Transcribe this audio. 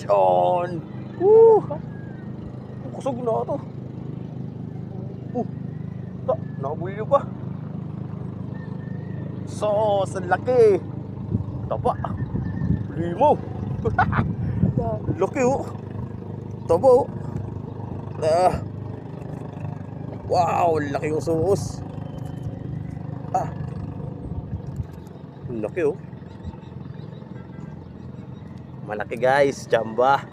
Yan. Woo. Kusog na ito. Nakabulyo pa. Sos, ang laki. Taba. Limo. Laki oh. Taba oh. Wow, laki yung sos. Laki oh. Malaki guys, jamba.